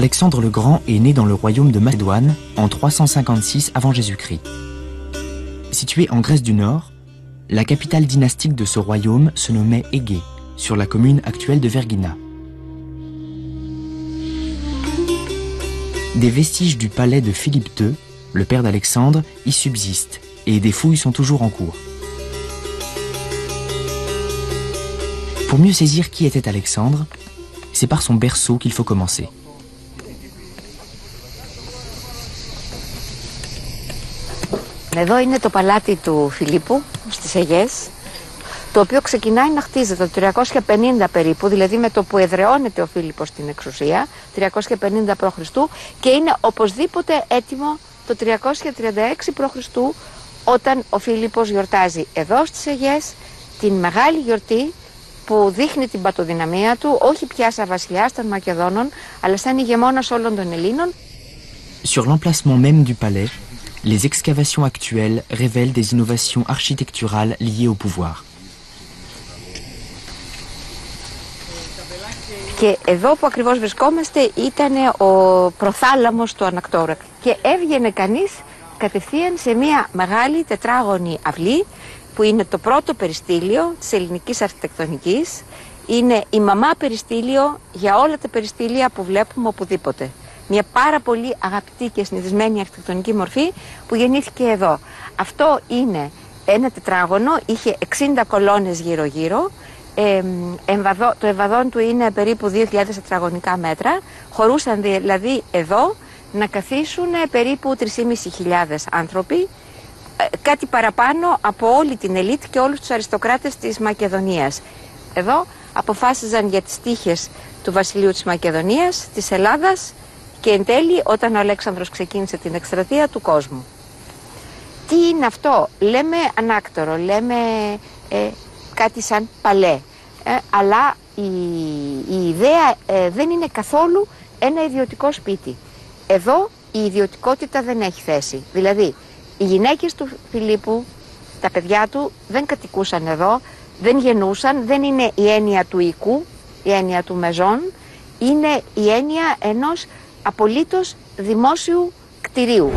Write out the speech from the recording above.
Alexandre le Grand est né dans le royaume de Macédoine en 356 avant Jésus-Christ. Situé en Grèce du Nord, la capitale dynastique de ce royaume se nommait Égée, sur la commune actuelle de Vergina. Des vestiges du palais de Philippe II, le père d'Alexandre, y subsistent et des fouilles sont toujours en cours. Pour mieux saisir qui était Alexandre, c'est par son berceau qu'il faut commencer. Εδώ είναι το παλάτι του Φιλίππου στις Αιγές, το οποίο ξεκινάει να χτίζεται το 350 περίπου, δηλαδή με το που εδραιώνεται ο Φίλιππος στην εξουσία, 350 π.Χ. και είναι οπωσδήποτε έτοιμο το 336 π.Χ. όταν ο Φίλιππος γιορτάζει εδώ στις Αιγές την μεγάλη γιορτή που δείχνει την πατοδυναμία του, όχι πια σαν βασιλιάς των Μακεδόνων, αλλά σαν ηγεμόνας όλων των Ελλήνων. Sur l'emplacement même du palais, les excavations actuelles révèlent des innovations architecturales liées au pouvoir. Και εδώ που ακριβώς βρισκόμαστε ήταν ο προθάλαμος του Ανακτόρου και έβγαινε κανείς κατευθείαν σε μια μεγάλη τετράγωνη αυλή που είναι το πρώτο περιστήλιο της ελληνικής αρχιτεκτονικής. Είναι η μαμά περιστήλιο για όλα τα περιστήλια που βλέπουμε οπουδήποτε. Μια πάρα πολύ αγαπητή και συνηθισμένη αρχιτεκτονική μορφή που γεννήθηκε εδώ. Αυτό είναι ένα τετράγωνο, είχε 60 κολόνες γύρω-γύρω. Το εμβαδόν του είναι περίπου 2.000 τετραγωνικά μέτρα. Χωρούσαν δηλαδή εδώ να καθίσουν περίπου 3.500 άνθρωποι, κάτι παραπάνω από όλη την ελίτ και όλους τους αριστοκράτες της Μακεδονίας. Εδώ αποφάσιζαν για τις τύχες του βασιλείου της Μακεδονίας, της Ελλάδας και εν τέλει όταν ο Αλέξανδρος ξεκίνησε την εκστρατεία του κόσμου. Τι είναι αυτό? Λέμε ανάκτορο, λέμε κάτι σαν παλέ, αλλά η ιδέα δεν είναι καθόλου ένα ιδιωτικό σπίτι. Εδώ η ιδιωτικότητα δεν έχει θέση. Δηλαδή οι γυναίκες του Φιλίππου, τα παιδιά του δεν κατοικούσαν εδώ, δεν γεννούσαν, δεν είναι η έννοια του οικού, η έννοια του μεζόν, είναι η έννοια ενός απολύτως δημόσιου κτηρίου.